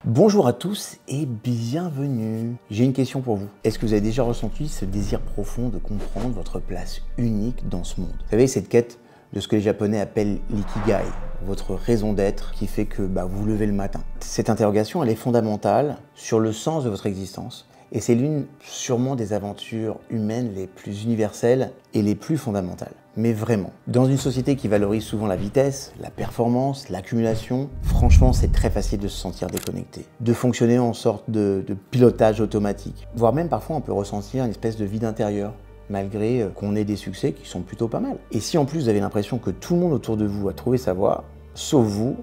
Bonjour à tous et bienvenue. J'ai une question pour vous. Est-ce que vous avez déjà ressenti ce désir profond de comprendre votre place unique dans ce monde? Vous savez, cette quête de ce que les Japonais appellent l'ikigai, votre raison d'être qui fait que vous vous levez le matin. Cette interrogation, elle est fondamentale sur le sens de votre existence. Et c'est l'une sûrement des aventures humaines les plus universelles et les plus fondamentales. Mais vraiment, dans une société qui valorise souvent la vitesse, la performance, l'accumulation, franchement, c'est très facile de se sentir déconnecté, de fonctionner en sorte de pilotage automatique, voire même parfois on peut ressentir une espèce de vide intérieur, malgré qu'on ait des succès qui sont plutôt pas mal. Et si en plus vous avez l'impression que tout le monde autour de vous a trouvé sa voie, sauf vous,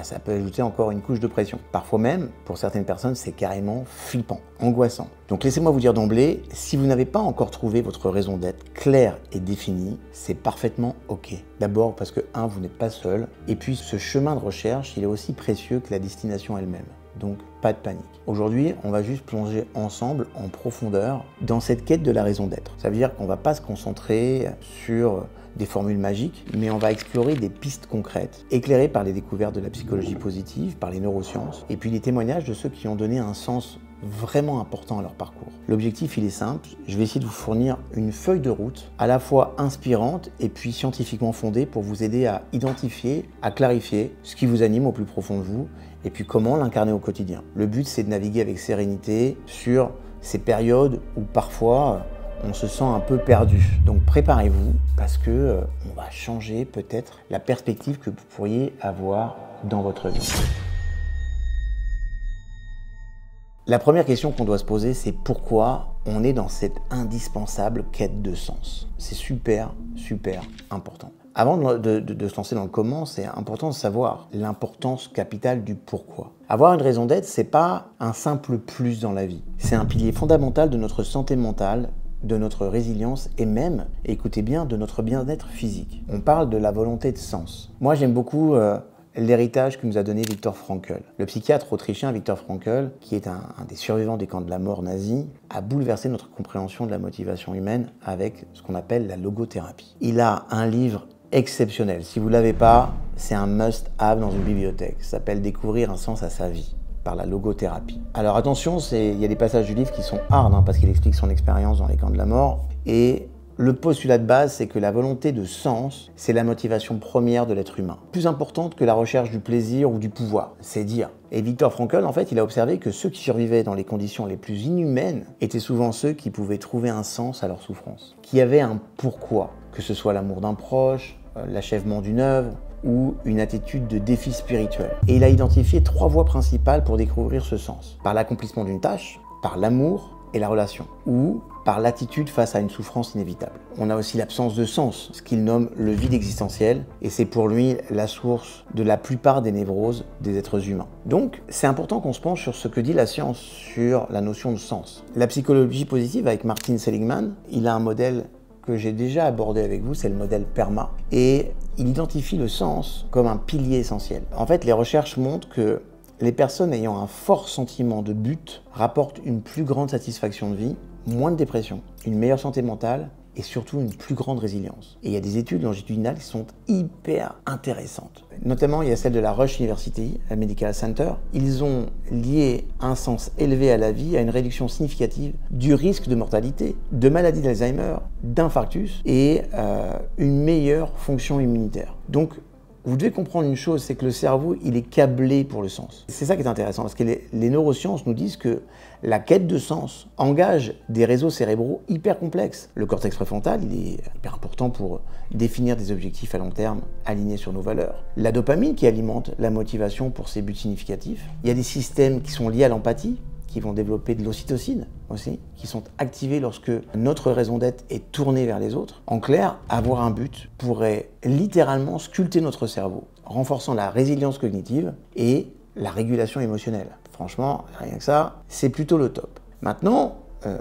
ça peut ajouter encore une couche de pression. Parfois même, pour certaines personnes, c'est carrément flippant, angoissant. Donc laissez-moi vous dire d'emblée, si vous n'avez pas encore trouvé votre raison d'être claire et définie, c'est parfaitement OK. D'abord parce que, vous n'êtes pas seul, et puis ce chemin de recherche, il est aussi précieux que la destination elle-même. Donc pas de panique. Aujourd'hui, on va juste plonger ensemble en profondeur dans cette quête de la raison d'être. Ça veut dire qu'on ne va pas se concentrer sur des formules magiques, mais on va explorer des pistes concrètes, éclairées par les découvertes de la psychologie positive, par les neurosciences, et puis les témoignages de ceux qui ont donné un sens vraiment important à leur parcours. L'objectif, il est simple, je vais essayer de vous fournir une feuille de route à la fois inspirante et puis scientifiquement fondée pour vous aider à identifier, à clarifier ce qui vous anime au plus profond de vous et puis comment l'incarner au quotidien. Le but, c'est de naviguer avec sérénité sur ces périodes où parfois on se sent un peu perdu. Donc préparez-vous parce que on va changer peut-être la perspective que vous pourriez avoir dans votre vie. La première question qu'on doit se poser, c'est pourquoi on est dans cette indispensable quête de sens. C'est super important. Avant de se lancer dans le comment, c'est important de savoir l'importance capitale du pourquoi. Avoir une raison d'être, c'est pas un simple plus dans la vie. C'est un pilier fondamental de notre santé mentale, de notre résilience et même, écoutez bien, de notre bien-être physique. On parle de la volonté de sens. Moi, j'aime beaucoup l'héritage que nous a donné Viktor Frankl. Le psychiatre autrichien Viktor Frankl, qui est un des survivants des camps de la mort nazis, a bouleversé notre compréhension de la motivation humaine avec ce qu'on appelle la logothérapie. Il a un livre exceptionnel. Si vous ne l'avez pas, c'est un must-have dans une bibliothèque. Ça s'appelle « Découvrir un sens à sa vie » par la logothérapie. Alors attention, il y a des passages du livre qui sont hard, parce qu'il explique son expérience dans les camps de la mort. Et le postulat de base, c'est que la volonté de sens, c'est la motivation première de l'être humain. Plus importante que la recherche du plaisir ou du pouvoir, c'est dire. Et Viktor Frankl, en fait, il a observé que ceux qui survivaient dans les conditions les plus inhumaines étaient souvent ceux qui pouvaient trouver un sens à leur souffrance, qui avaient un pourquoi, que ce soit l'amour d'un proche, l'achèvement d'une œuvre, ou une attitude de défi spirituel. Et il a identifié 3 voies principales pour découvrir ce sens. Par l'accomplissement d'une tâche, par l'amour et la relation, ou par l'attitude face à une souffrance inévitable. On a aussi l'absence de sens, ce qu'il nomme le vide existentiel, et c'est pour lui la source de la plupart des névroses des êtres humains. Donc, c'est important qu'on se penche sur ce que dit la science sur la notion de sens. La psychologie positive, avec Martin Seligman, il a un modèle que j'ai déjà abordé avec vous, c'est le modèle PERMA, et il identifie le sens comme un pilier essentiel. En fait, les recherches montrent que les personnes ayant un fort sentiment de but rapportent une plus grande satisfaction de vie, moins de dépression, une meilleure santé mentale et surtout une plus grande résilience. Et il y a des études longitudinales qui sont hyper intéressantes. Notamment, il y a celle de la Rush University, la Medical Center. Ils ont lié un sens élevé à la vie à une réduction significative du risque de mortalité, de maladie d'Alzheimer, d'infarctus et une meilleure fonction immunitaire. Donc, vous devez comprendre une chose, c'est que le cerveau, il est câblé pour le sens. C'est ça qui est intéressant, parce que les neurosciences nous disent que la quête de sens engage des réseaux cérébraux hyper complexes. Le cortex préfrontal, il est hyper important pour définir des objectifs à long terme alignés sur nos valeurs. La dopamine qui alimente la motivation pour ses buts significatifs. Il y a des systèmes qui sont liés à l'empathie, qui vont développer de l'ocytocine aussi, qui sont activés lorsque notre raison d'être est tournée vers les autres. En clair, avoir un but pourrait littéralement sculpter notre cerveau, renforçant la résilience cognitive et la régulation émotionnelle. Franchement, rien que ça, c'est plutôt le top. Maintenant,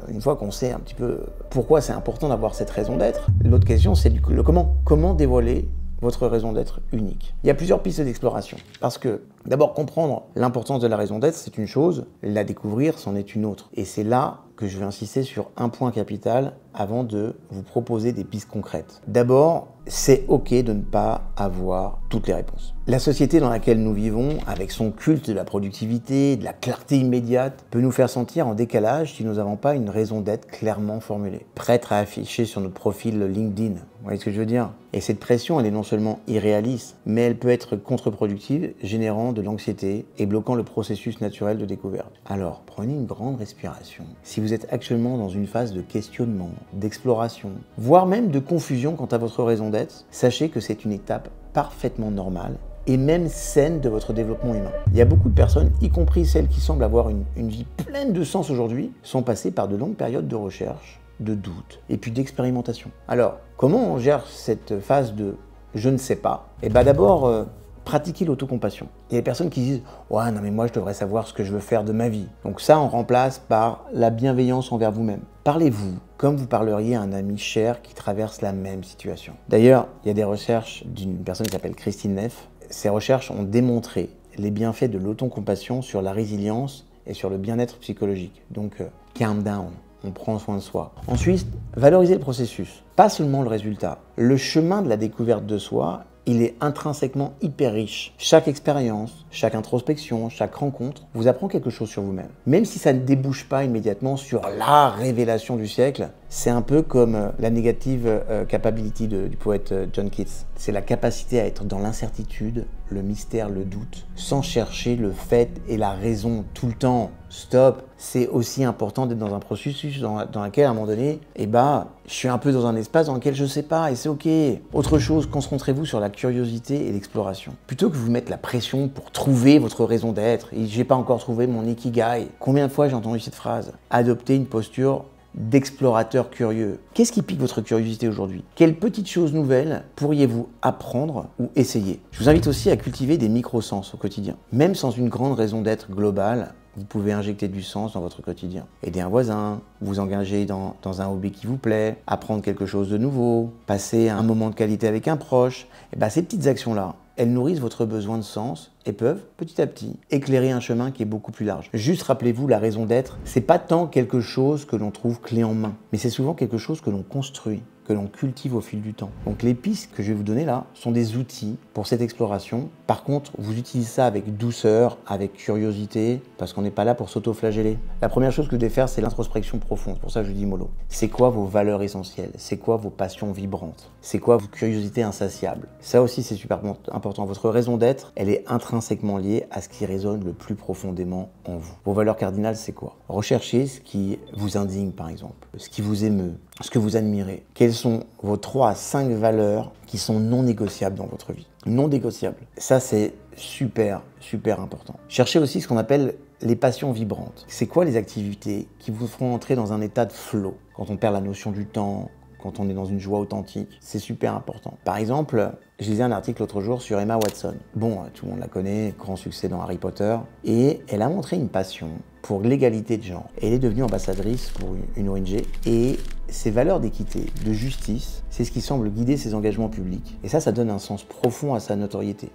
une fois qu'on sait un petit peu pourquoi c'est important d'avoir cette raison d'être, l'autre question c'est le comment. Comment dévoiler votre raison d'être unique? Il y a plusieurs pistes d'exploration. Parce que, d'abord, comprendre l'importance de la raison d'être, c'est une chose, la découvrir, c'en est une autre. Et c'est là que je vais insister sur un point capital avant de vous proposer des pistes concrètes. D'abord, c'est OK de ne pas avoir toutes les réponses. La société dans laquelle nous vivons, avec son culte de la productivité, de la clarté immédiate, peut nous faire sentir en décalage si nous n'avons pas une raison d'être clairement formulée, prête à afficher sur notre profil LinkedIn. Vous voyez ce que je veux dire? Et cette pression, elle est non seulement irréaliste, mais elle peut être contre-productive, générant de l'anxiété et bloquant le processus naturel de découverte. Alors, prenez une grande respiration. Si vous êtes actuellement dans une phase de questionnement, d'exploration, voire même de confusion quant à votre raison d'être, sachez que c'est une étape parfaitement normale et même saine de votre développement humain. Il y a beaucoup de personnes, y compris celles qui semblent avoir une vie pleine de sens aujourd'hui, sont passées par de longues périodes de recherche, de doute et puis d'expérimentation. Alors, comment on gère cette phase de « je ne sais pas » Eh bien d'abord, pratiquez l'autocompassion. Il y a des personnes qui disent « ouais, non mais moi je devrais savoir ce que je veux faire de ma vie ». Donc ça, on remplace par la bienveillance envers vous-même. Parlez-vous comme vous parleriez à un ami cher qui traverse la même situation. D'ailleurs, il y a des recherches d'une personne qui s'appelle Christine Neff. Ces recherches ont démontré les bienfaits de l'autocompassion sur la résilience et sur le bien-être psychologique. Donc, calm down. On prend soin de soi. Ensuite, valoriser le processus, pas seulement le résultat. Le chemin de la découverte de soi, il est intrinsèquement hyper riche. Chaque expérience, chaque introspection, chaque rencontre vous apprend quelque chose sur vous-même. Même si ça ne débouche pas immédiatement sur la révélation du siècle, c'est un peu comme la negative capability du poète John Keats. C'est la capacité à être dans l'incertitude, le mystère, le doute, sans chercher le fait et la raison tout le temps. Stop. C'est aussi important d'être dans un processus dans lequel, à un moment donné, je suis un peu dans un espace dans lequel je ne sais pas et c'est OK. Autre chose, concentrez-vous sur la curiosité et l'exploration. Plutôt que vous mettre la pression pour trouver votre raison d'être, et j'ai pas encore trouvé mon ikigai. Combien de fois j'ai entendu cette phrase? Adoptez une posture d'explorateur curieux. Qu'est-ce qui pique votre curiosité aujourd'hui? Quelles petites choses nouvelles pourriez-vous apprendre ou essayer? Je vous invite aussi à cultiver des micro-sens au quotidien. Même sans une grande raison d'être globale, vous pouvez injecter du sens dans votre quotidien. Aider un voisin, vous engager dans un hobby qui vous plaît, apprendre quelque chose de nouveau, passer un moment de qualité avec un proche. Ces petites actions-là, elles nourrissent votre besoin de sens et peuvent, petit à petit, éclairer un chemin qui est beaucoup plus large. Juste rappelez-vous, la raison d'être, c'est pas tant quelque chose que l'on trouve clé en main, mais c'est souvent quelque chose que l'on construit, que l'on cultive au fil du temps. Donc les pistes que je vais vous donner là sont des outils pour cette exploration. Par contre, vous utilisez ça avec douceur, avec curiosité, parce qu'on n'est pas là pour s'auto-flageller. La première chose que vous devez faire, c'est l'introspection profonde. C'est pour ça que je dis mollo. C'est quoi vos valeurs essentielles? C'est quoi vos passions vibrantes? C'est quoi vos curiosités insatiables? Ça aussi, c'est super important. Votre raison d'être, elle est intrinsèquement liée à ce qui résonne le plus profondément en vous. Vos valeurs cardinales, c'est quoi? Recherchez ce qui vous indigne, par exemple, ce qui vous émeut, ce que vous admirez. Quelles sont vos 3 à 5 valeurs qui sont non négociables dans votre vie? Non négociables. Ça, c'est super, super important. Cherchez aussi ce qu'on appelle les passions vibrantes. C'est quoi les activités qui vous feront entrer dans un état de flow? Quand on perd la notion du temps, quand on est dans une joie authentique, c'est super important. Par exemple, je lisais un article l'autre jour sur Emma Watson. Bon, tout le monde la connaît, grand succès dans Harry Potter. Et elle a montré une passion pour l'égalité de genre. Elle est devenue ambassadrice pour une ONG. Et ses valeurs d'équité, de justice, c'est ce qui semble guider ses engagements publics. Et ça donne un sens profond à sa notoriété.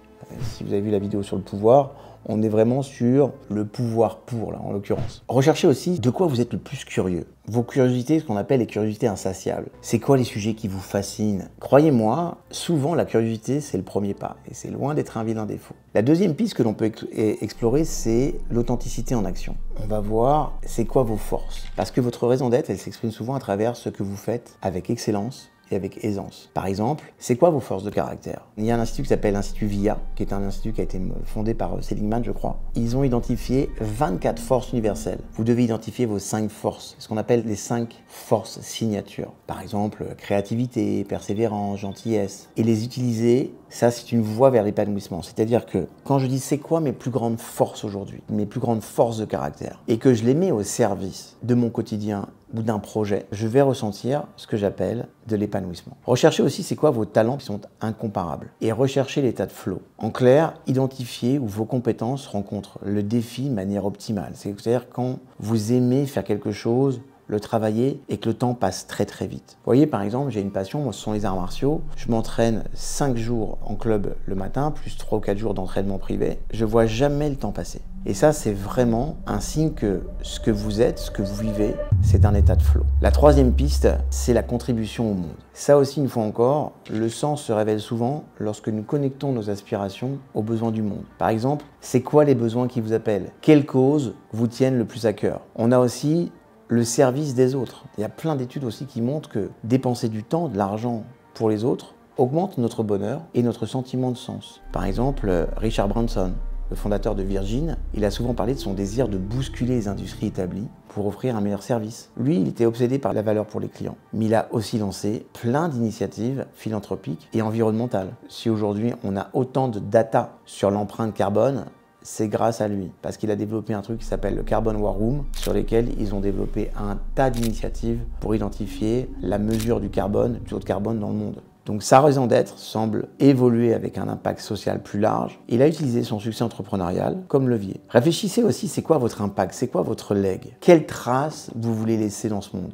Si vous avez vu la vidéo sur le pouvoir, on est vraiment sur le pouvoir pour, là, en l'occurrence. Recherchez aussi de quoi vous êtes le plus curieux. Vos curiosités, ce qu'on appelle les curiosités insatiables. C'est quoi les sujets qui vous fascinent? Croyez-moi, souvent la curiosité, c'est le premier pas. Et c'est loin d'être un vilain défaut. La deuxième piste que l'on peut explorer, c'est l'authenticité en action. On va voir c'est quoi vos forces. Parce que votre raison d'être, elle s'exprime souvent à travers ce que vous faites avec excellence et avec aisance. Par exemple, c'est quoi vos forces de caractère? Il y a un institut qui s'appelle l'Institut VIA, qui est un institut qui a été fondé par Seligman, je crois. Ils ont identifié 24 forces universelles. Vous devez identifier vos 5 forces, ce qu'on appelle les 5 forces signatures. Par exemple, créativité, persévérance, gentillesse. Et les utiliser, ça c'est une voie vers l'épanouissement. C'est-à-dire que quand je dis c'est quoi mes plus grandes forces aujourd'hui, mes plus grandes forces de caractère, et que je les mets au service de mon quotidien ou d'un projet, je vais ressentir ce que j'appelle de l'épanouissement. Recherchez aussi c'est quoi vos talents qui sont incomparables et recherchez l'état de flow. En clair, identifiez où vos compétences rencontrent le défi de manière optimale. C'est-à-dire quand vous aimez faire quelque chose, le travailler et que le temps passe très très vite. Vous voyez, par exemple, j'ai une passion, moi ce sont les arts martiaux. Je m'entraîne 5 jours en club le matin, plus 3 ou 4 jours d'entraînement privé. Je vois jamais le temps passer. Et ça, c'est vraiment un signe que ce que vous êtes, ce que vous vivez, c'est un état de flow. La troisième piste, c'est la contribution au monde. Ça aussi, une fois encore, le sens se révèle souvent lorsque nous connectons nos aspirations aux besoins du monde. Par exemple, c'est quoi les besoins qui vous appellent? Quelles causes vous tiennent le plus à cœur? On a aussi le service des autres. Il y a plein d'études aussi qui montrent que dépenser du temps, de l'argent pour les autres, augmente notre bonheur et notre sentiment de sens. Par exemple, Richard Branson, le fondateur de Virgin, il a souvent parlé de son désir de bousculer les industries établies pour offrir un meilleur service. Lui, il était obsédé par la valeur pour les clients. Mais il a aussi lancé plein d'initiatives philanthropiques et environnementales. Si aujourd'hui on a autant de data sur l'empreinte carbone, c'est grâce à lui, parce qu'il a développé un truc qui s'appelle le Carbon War Room, sur lesquels ils ont développé un tas d'initiatives pour identifier la mesure du carbone, du taux de carbone dans le monde. Donc sa raison d'être semble évoluer avec un impact social plus large. Il a utilisé son succès entrepreneurial comme levier. Réfléchissez aussi, c'est quoi votre impact? C'est quoi votre leg? Quelle trace vous voulez laisser dans ce monde?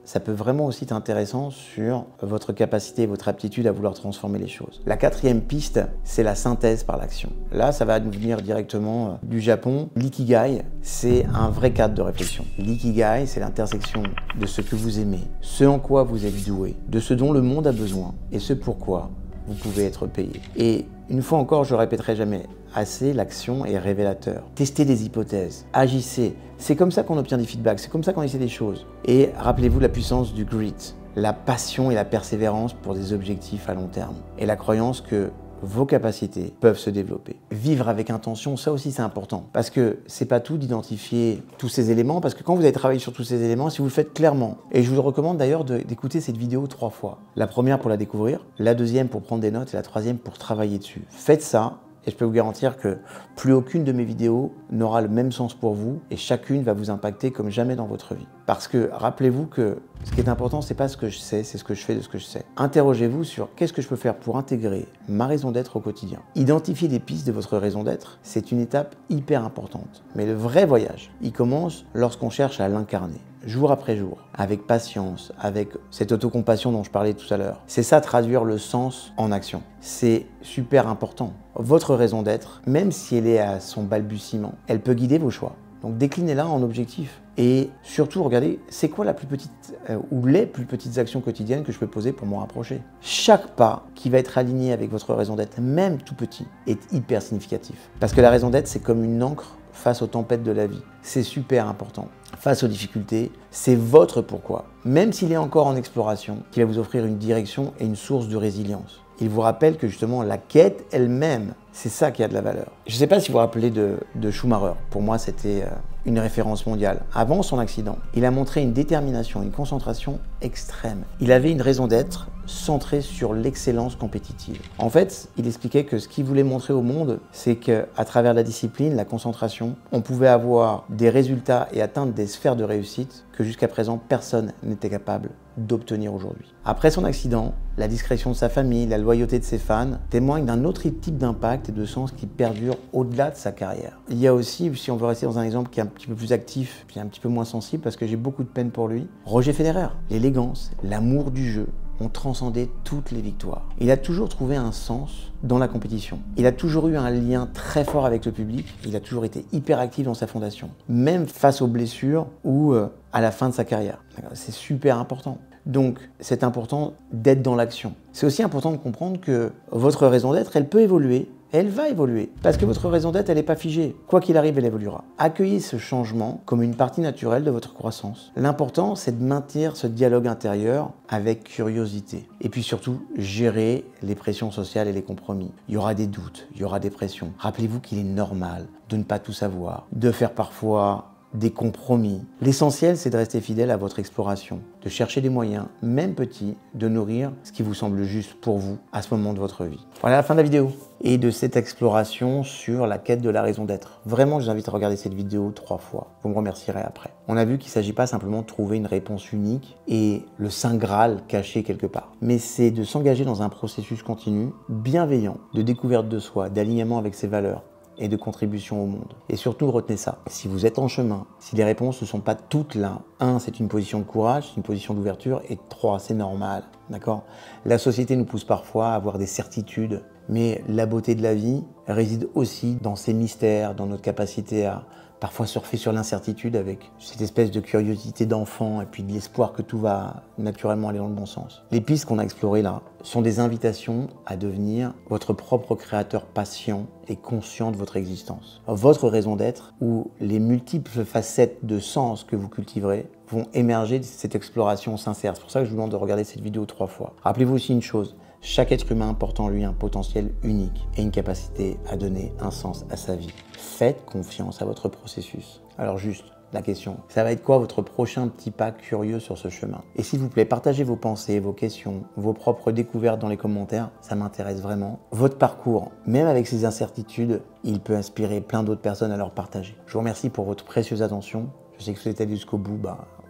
Ça peut vraiment aussi être intéressant sur votre capacité et votre aptitude à vouloir transformer les choses. La quatrième piste, c'est la synthèse par l'action. Là, ça va nous venir directement du Japon. L'ikigai, c'est un vrai cadre de réflexion. L'ikigai, c'est l'intersection de ce que vous aimez, ce en quoi vous êtes doué, de ce dont le monde a besoin et ce pourquoi vous pouvez être payé. Et une fois encore, je ne répéterai jamais assez, l'action est révélateur. Testez des hypothèses, agissez. C'est comme ça qu'on obtient des feedbacks, c'est comme ça qu'on essaie des choses. Et rappelez-vous la puissance du grit, la passion et la persévérance pour des objectifs à long terme. Et la croyance que vos capacités peuvent se développer. Vivre avec intention, ça aussi c'est important. Parce que c'est pas tout d'identifier tous ces éléments, parce que quand vous allez travailler sur tous ces éléments, si vous le faites clairement, et je vous recommande d'ailleurs d'écouter cette vidéo 3 fois. La première pour la découvrir, la deuxième pour prendre des notes et la troisième pour travailler dessus. Faites ça. Et je peux vous garantir que plus aucune de mes vidéos n'aura le même sens pour vous et chacune va vous impacter comme jamais dans votre vie. Parce que rappelez-vous que ce qui est important, c'est pas ce que je sais, c'est ce que je fais de ce que je sais. Interrogez-vous sur qu'est-ce que je peux faire pour intégrer ma raison d'être au quotidien. Identifier des pistes de votre raison d'être, c'est une étape hyper importante. Mais le vrai voyage, il commence lorsqu'on cherche à l'incarner. Jour après jour, avec patience, avec cette autocompassion dont je parlais tout à l'heure. C'est ça, traduire le sens en action. C'est super important. Votre raison d'être, même si elle est à son balbutiement, elle peut guider vos choix. Donc déclinez-la en objectif. Et surtout, regardez, c'est quoi la plus petite ou les plus petites actions quotidiennes que je peux poser pour m'en rapprocher. Chaque pas qui va être aligné avec votre raison d'être, même tout petit, est hyper significatif. Parce que la raison d'être, c'est comme une encre face aux tempêtes de la vie. C'est super important. Face aux difficultés, c'est votre pourquoi, même s'il est encore en exploration, qui va vous offrir une direction et une source de résilience. Il vous rappelle que justement la quête elle-même, c'est ça qui a de la valeur. Je ne sais pas si vous vous rappelez de Schumacher. Pour moi, c'était une référence mondiale. Avant son accident, il a montré une détermination, une concentration extrême. Il avait une raison d'être centrée sur l'excellence compétitive. En fait, il expliquait que ce qu'il voulait montrer au monde, c'est qu'à travers la discipline, la concentration, on pouvait avoir des résultats et atteindre des sphères de réussite que jusqu'à présent, personne n'était capable d'obtenir aujourd'hui. Après son accident, la discrétion de sa famille, la loyauté de ses fans témoignent d'un autre type d'impact et de sens qui perdure au-delà de sa carrière. Il y a aussi, si on veut rester dans un exemple qui est un petit peu plus actif, puis un petit peu moins sensible parce que j'ai beaucoup de peine pour lui, Roger Federer. L'élégance, l'amour du jeu ont transcendé toutes les victoires. Il a toujours trouvé un sens dans la compétition. Il a toujours eu un lien très fort avec le public. Il a toujours été hyper actif dans sa fondation, même face aux blessures ou à la fin de sa carrière. C'est super important. Donc, c'est important d'être dans l'action. C'est aussi important de comprendre que votre raison d'être, elle peut évoluer. Elle va évoluer. Parce que votre raison d'être, elle n'est pas figée. Quoi qu'il arrive, elle évoluera. Accueillez ce changement comme une partie naturelle de votre croissance. L'important, c'est de maintenir ce dialogue intérieur avec curiosité. Et puis surtout, gérer les pressions sociales et les compromis. Il y aura des doutes, il y aura des pressions. Rappelez-vous qu'il est normal de ne pas tout savoir, de faire parfois des compromis. L'essentiel, c'est de rester fidèle à votre exploration, de chercher des moyens, même petits, de nourrir ce qui vous semble juste pour vous à ce moment de votre vie. Voilà la fin de la vidéo et de cette exploration sur la quête de la raison d'être. Vraiment, je vous invite à regarder cette vidéo 3 fois. Vous me remercierez après. On a vu qu'il ne s'agit pas simplement de trouver une réponse unique et le Saint Graal caché quelque part, mais c'est de s'engager dans un processus continu, bienveillant, de découverte de soi, d'alignement avec ses valeurs, et de contribution au monde. Et surtout, retenez ça. Si vous êtes en chemin, si les réponses ne sont pas toutes là, 1, c'est une position de courage, c'est une position d'ouverture, et 3, c'est normal, d'accord? La société nous pousse parfois à avoir des certitudes, Mais la beauté de la vie réside aussi dans ses mystères, dans notre capacité à parfois surfer sur l'incertitude avec cette espèce de curiosité d'enfant et puis de l'espoir que tout va naturellement aller dans le bon sens. Les pistes qu'on a explorées là sont des invitations à devenir votre propre créateur patient et conscient de votre existence. Votre raison d'être ou les multiples facettes de sens que vous cultiverez vont émerger de cette exploration sincère. C'est pour ça que je vous demande de regarder cette vidéo 3 fois. Rappelez-vous aussi une chose, chaque être humain porte en lui un potentiel unique et une capacité à donner un sens à sa vie. Faites confiance à votre processus. Alors juste, la question, ça va être quoi votre prochain petit pas curieux sur ce chemin? Et s'il vous plaît, partagez vos pensées, vos questions, vos propres découvertes dans les commentaires, ça m'intéresse vraiment. Votre parcours, même avec ses incertitudes, il peut inspirer plein d'autres personnes à leur partager. Je vous remercie pour votre précieuse attention. Je sais que vous êtes allé jusqu'au bout,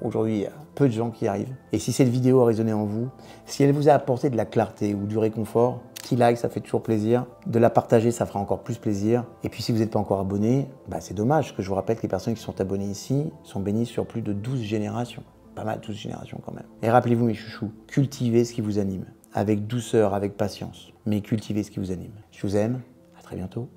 aujourd'hui il y a peu de gens qui y arrivent. Et si cette vidéo a résonné en vous, si elle vous a apporté de la clarté ou du réconfort, petit like, ça fait toujours plaisir. De la partager, ça fera encore plus plaisir. Et puis si vous n'êtes pas encore abonné, c'est dommage que je vous rappelle que les personnes qui sont abonnées ici sont bénies sur plus de 12 générations. Pas mal, 12 générations quand même. Et rappelez-vous mes chouchous, cultivez ce qui vous anime. Avec douceur, avec patience. Mais cultivez ce qui vous anime. Je vous aime, à très bientôt.